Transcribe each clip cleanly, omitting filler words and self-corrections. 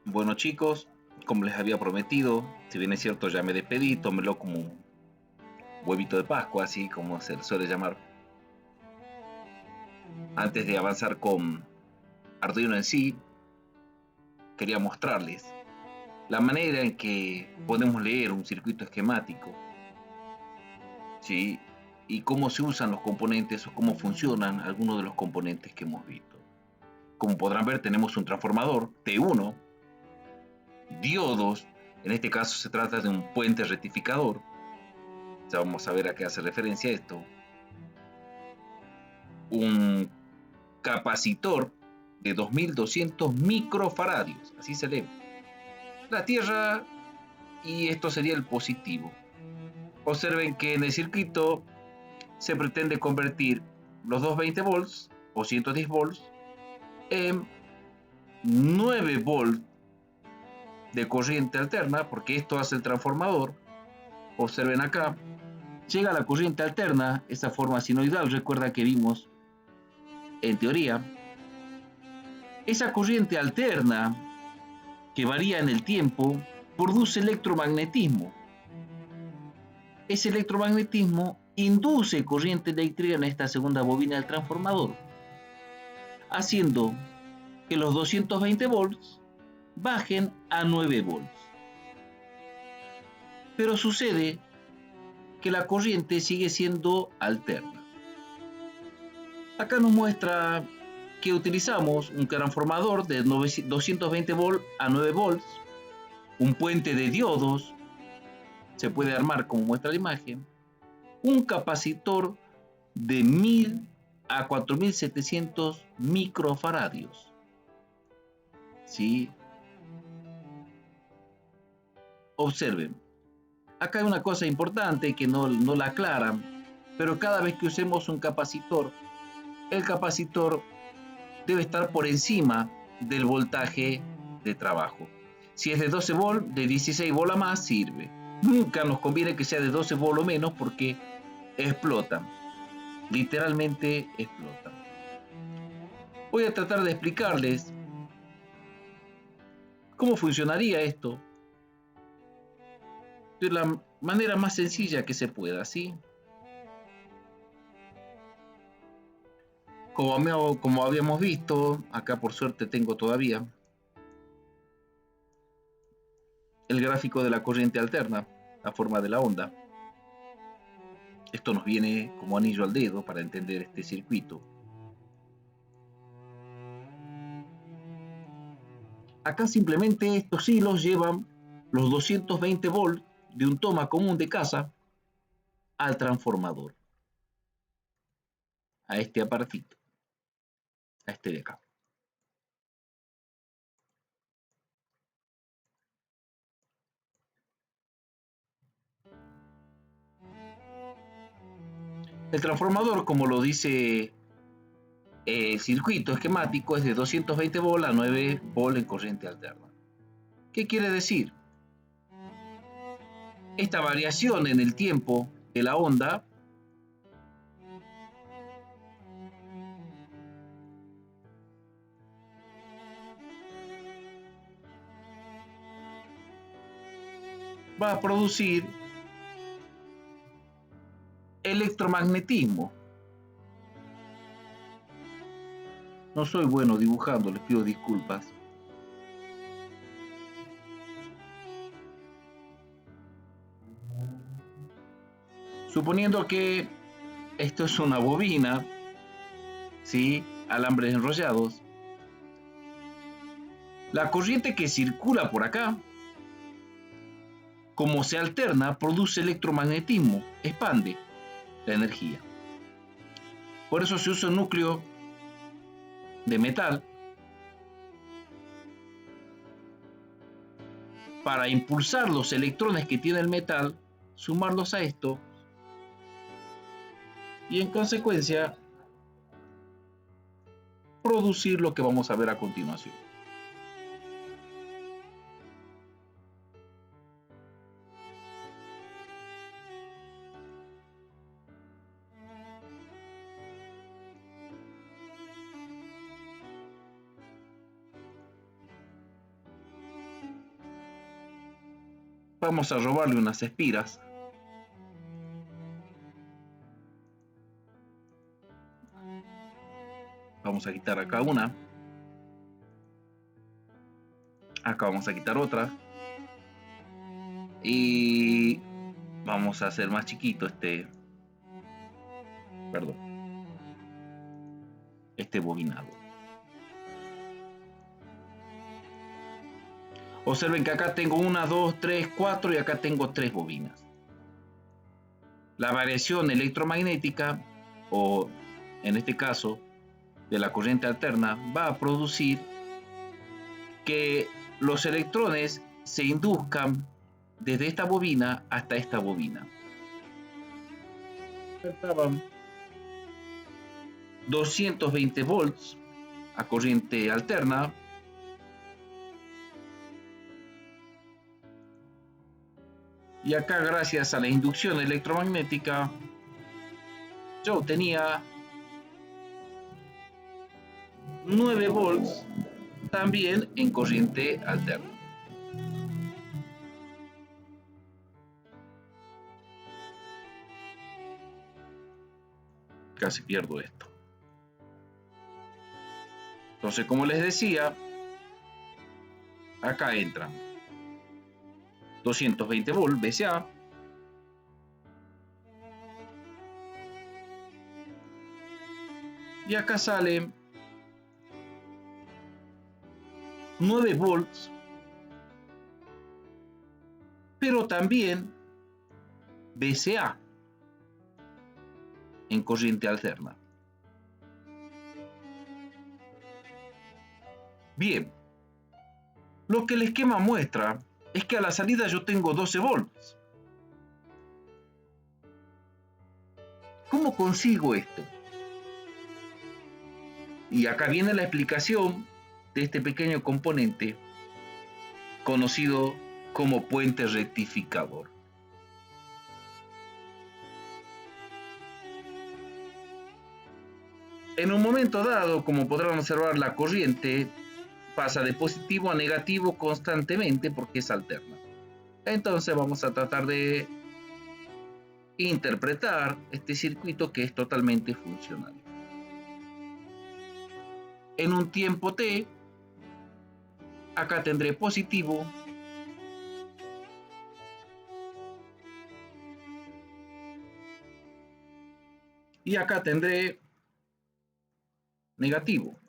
Bueno chicos, como les había prometido, si bien es cierto ya me despedí, tómelo como un huevito de Pascua, así como se le suele llamar. Antes de avanzar con Arduino en sí, quería mostrarles la manera en que podemos leer un circuito esquemático, ¿sí? Y cómo se usan los componentes o cómo funcionan algunos de los componentes que hemos visto. Como podrán ver, tenemos un transformador T1, diodos, en este caso se trata de un puente rectificador. Ya vamos a ver a qué hace referencia esto. Un capacitor de 2200 microfaradios, así se lee. La Tierra, y esto sería el positivo. Observen que en el circuito se pretende convertir los 220 volts o 110 volts en 9 volts de corriente alterna, porque esto hace el transformador. Observen acá, llega la corriente alterna, esa forma sinoidal, recuerda que vimos en teoría. Esa corriente alterna que varía en el tiempo produce electromagnetismo. Ese electromagnetismo induce corriente eléctrica en esta segunda bobina del transformador, haciendo que los 220 volts bajen a 9 volts. Pero sucede que la corriente sigue siendo alterna. Acá nos muestra que utilizamos un transformador de 220 volts a 9 volts, un puente de diodos, se puede armar como muestra la imagen, un capacitor de 1000 a 4700 microfaradios. ¿Sí? Observen, acá hay una cosa importante que no la aclaran, pero cada vez que usemos un capacitor, el capacitor debe estar por encima del voltaje de trabajo. Si es de 12 volt, de 16 volt a más sirve. Nunca nos conviene que sea de 12 volt o menos porque explotan. Literalmente explotan. Voy a tratar de explicarles cómo funcionaría esto de la manera más sencilla que se pueda, ¿sí? Como habíamos visto, acá por suerte tengo todavía el gráfico de la corriente alterna, la forma de la onda. Esto nos viene como anillo al dedo para entender este circuito. Acá simplemente estos hilos llevan los 220 volts de un toma común de casa al transformador, a este aparatito, a este de acá. El transformador, como lo dice el circuito esquemático, es de 220 volts a 9 volts en corriente alterna. ¿Qué quiere decir? Esta variación en el tiempo de la onda va a producir electromagnetismo. No soy bueno dibujando, les pido disculpas. Suponiendo que esto es una bobina, ¿sí? Alambres enrollados. La corriente que circula por acá, como se alterna, produce electromagnetismo, expande la energía. Por eso se usa un núcleo de metal para impulsar los electrones que tiene el metal, sumarlos a esto y en consecuencia producir lo que vamos a ver a continuación. Vamos a robarle unas espiras. Vamos a quitar acá una. Acá vamos a quitar otra. Y vamos a hacer más chiquito este bobinado. Observen que acá tengo 1, 2, 3, 4 y acá tengo 3 bobinas. La variación electromagnética, o en este caso de la corriente alterna, va a producir que los electrones se induzcan desde esta bobina hasta esta bobina. Faltaban 220 volts a corriente alterna. Y acá, gracias a la inducción electromagnética, yo tenía 9 volts también en corriente alterna. Casi pierdo esto. Entonces, como les decía, acá entran 220 volts VCA, y acá salen 9 volts, pero también VCA en corriente alterna. Bien, lo que el esquema muestra es que a la salida yo tengo 12 volts. ¿Cómo consigo esto? Y acá viene la explicación de este pequeño componente conocido como puente rectificador. En un momento dado, como podrán observar, la corriente pasa de positivo a negativo constantemente porque es alterna. Entonces vamos a tratar de interpretar este circuito que es totalmente funcional. En un tiempo t, acá tendré positivo y acá tendré negativo.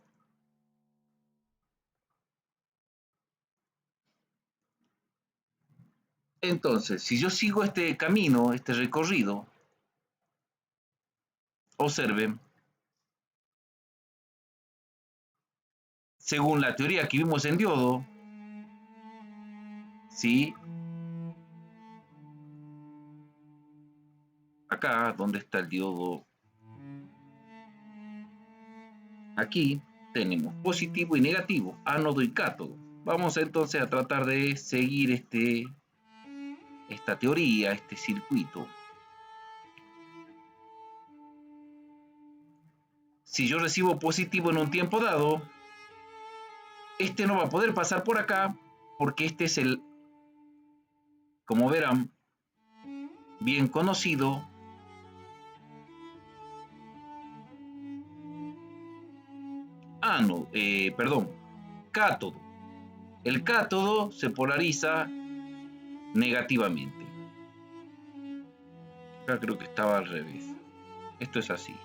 Entonces, si yo sigo este camino, este recorrido, observen, según la teoría que vimos en diodo, ¿sí? Acá, ¿dónde está el diodo? Aquí tenemos positivo y negativo, ánodo y cátodo. Vamos entonces a tratar de seguir esta teoría, este circuito. Si yo recibo positivo en un tiempo dado, este no va a poder pasar por acá porque este es el, como verán, bien conocido cátodo. El cátodo se polariza negativamente. Acá creo que estaba al revés. Esto es así.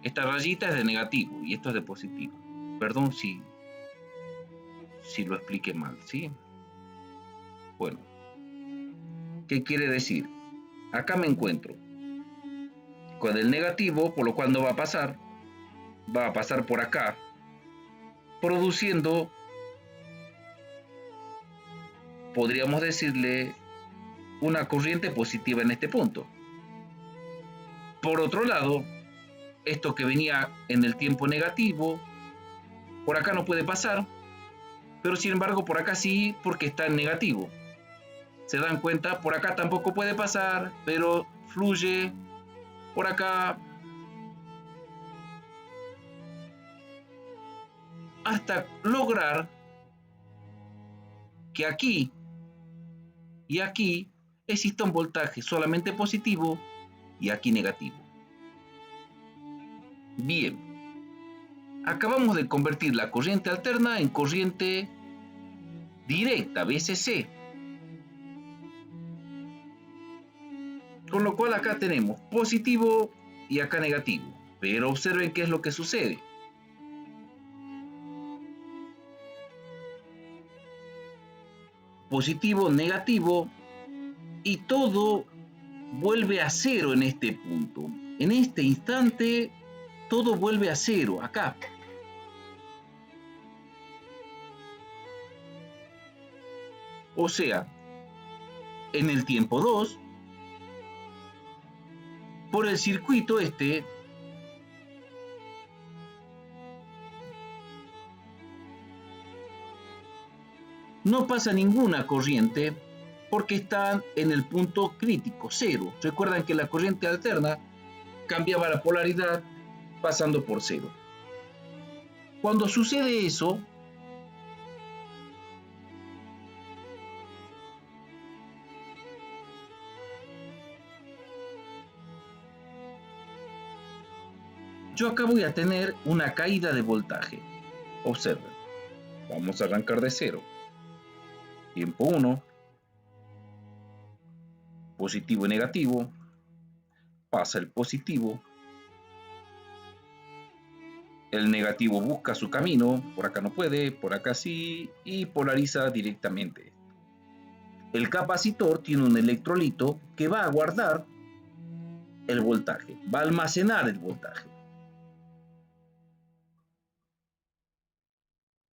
Esta rayita es de negativo y esto es de positivo. Perdón si lo expliqué mal, ¿sí? Bueno, ¿qué quiere decir? Acá me encuentro con el negativo, por lo cual no va a pasar. Va a pasar por acá, produciendo, podríamos decirle, una corriente positiva en este punto. Por otro lado, esto que venía en el tiempo negativo, por acá no puede pasar, pero sin embargo por acá sí, porque está en negativo. ¿Se dan cuenta? Por acá tampoco puede pasar, pero fluye por acá hasta lograr que aquí y aquí existe un voltaje solamente positivo y aquí negativo. Bien, acabamos de convertir la corriente alterna en corriente directa, VCC. Con lo cual acá tenemos positivo y acá negativo. Pero observen qué es lo que sucede. Positivo, negativo, y todo vuelve a cero en este punto. En este instante, todo vuelve a cero, acá. O sea, en el tiempo 2, por el circuito este, no pasa ninguna corriente porque están en el punto crítico, cero. Recuerdan que la corriente alterna cambiaba la polaridad pasando por cero. Cuando sucede eso, yo acá voy a tener una caída de voltaje. Observen, vamos a arrancar de cero. Tiempo 1, positivo y negativo, pasa el positivo, el negativo busca su camino, por acá no puede, por acá sí, y polariza directamente. El capacitor tiene un electrolito que va a guardar el voltaje, va a almacenar el voltaje.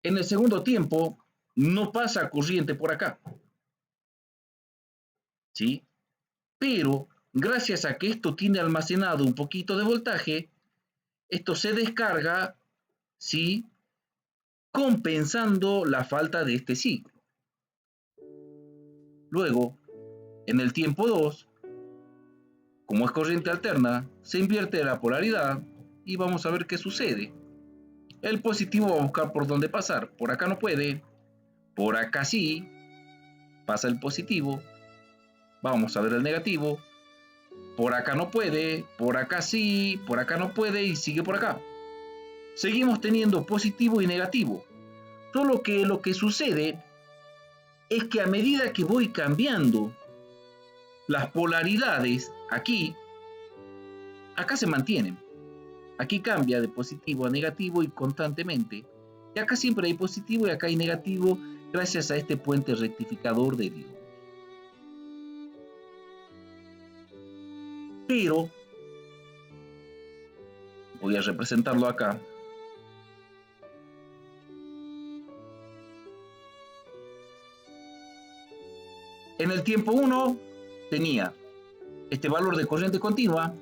En el segundo tiempo no pasa corriente por acá, ¿sí? Pero gracias a que esto tiene almacenado un poquito de voltaje, esto se descarga, ¿sí? Compensando la falta de este ciclo. Luego, en el tiempo 2, como es corriente alterna, se invierte la polaridad y vamos a ver qué sucede. El positivo va a buscar por dónde pasar. Por acá no puede, por acá sí, pasa el positivo. Vamos a ver el negativo. Por acá no puede, por acá sí, por acá no puede y sigue por acá. Seguimos teniendo positivo y negativo. Solo que lo que sucede es que a medida que voy cambiando las polaridades aquí, acá se mantienen. Aquí cambia de positivo a negativo y constantemente. Y acá siempre hay positivo y acá hay negativo gracias a este puente rectificador de Dios. Pero voy a representarlo acá. En el tiempo 1 tenía este valor de corriente continua,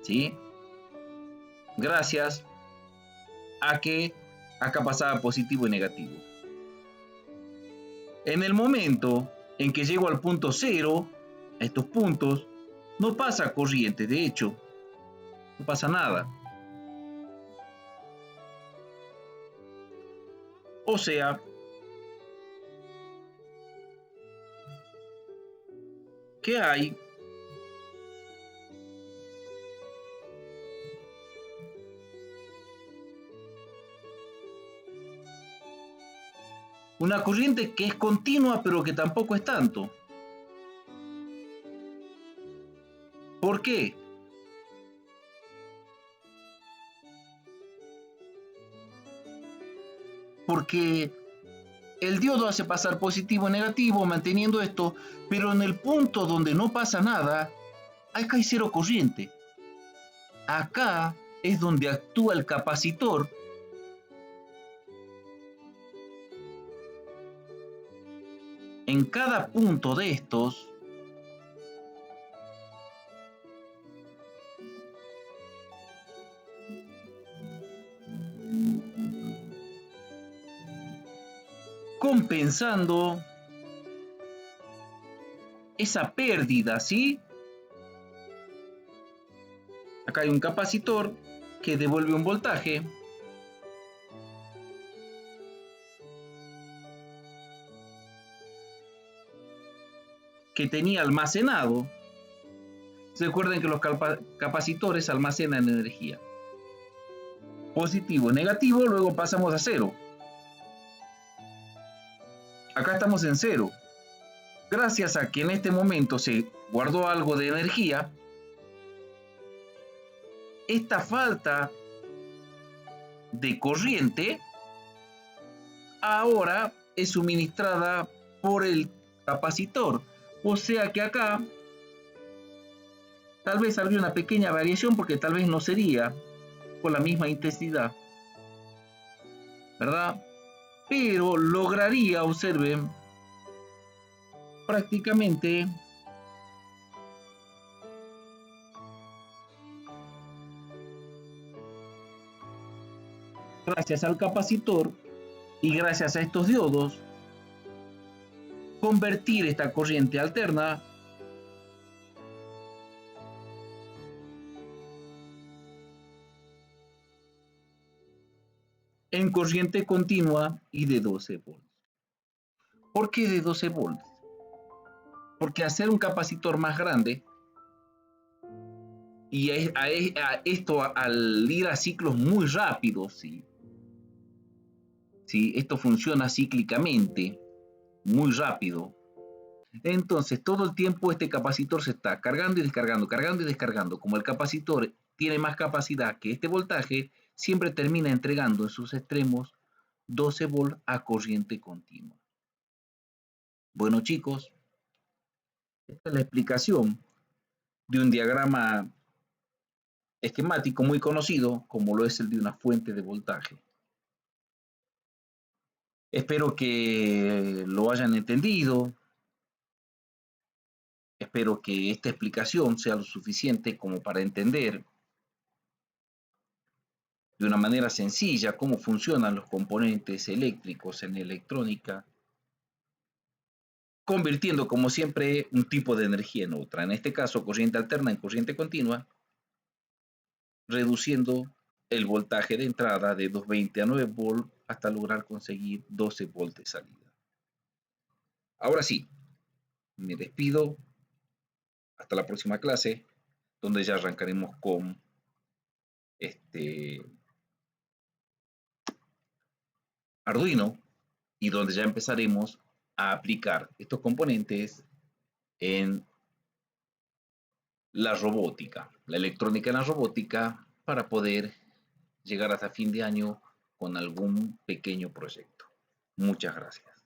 ¿sí? Gracias a que acá pasaba positivo y negativo. En el momento en que llego al punto 0, a estos puntos, no pasa corriente, de hecho, no pasa nada. O sea, que hay una corriente que es continua pero que tampoco es tanto. ¿Por qué? Porque el diodo hace pasar positivo y negativo manteniendo esto, pero en el punto donde no pasa nada, acá hay cero corriente. Acá es donde actúa el capacitor en cada punto de estos. Compensando esa pérdida, ¿sí? Acá hay un capacitor que devuelve un voltaje. que tenía almacenado. Se recuerden que los capacitores almacenan energía. Positivo, negativo, luego pasamos a cero. Acá estamos en cero. Gracias a que en este momento se guardó algo de energía, esta falta de corriente ahora es suministrada por el capacitor. O sea que acá tal vez habría una pequeña variación porque tal vez no sería con la misma intensidad, ¿verdad? Pero lograría, observen, prácticamente gracias al capacitor y gracias a estos diodos, convertir esta corriente alterna en corriente continua y de 12 volts. ¿Por qué de 12 volts? Porque hacer un capacitor más grande, y esto al ir a ciclos muy rápidos, ¿sí? ¿Sí? Esto funciona cíclicamente, muy rápido. Entonces, todo el tiempo este capacitor se está cargando y descargando, cargando y descargando. Como el capacitor tiene más capacidad que este voltaje, siempre termina entregando en sus extremos 12 volts a corriente continua. Bueno, chicos, esta es la explicación de un diagrama esquemático muy conocido, como lo es el de una fuente de voltaje. Espero que lo hayan entendido. Espero que esta explicación sea lo suficiente como para entender de una manera sencilla cómo funcionan los componentes eléctricos en electrónica, convirtiendo como siempre un tipo de energía en otra, en este caso corriente alterna en corriente continua, reduciendo el voltaje de entrada de 220 a 9 volts hasta lograr conseguir 12 volts de salida. Ahora sí, me despido hasta la próxima clase, donde ya arrancaremos con Arduino y donde ya empezaremos a aplicar estos componentes en la robótica, la electrónica en la robótica, para poder llegar hasta fin de año con algún pequeño proyecto. Muchas gracias.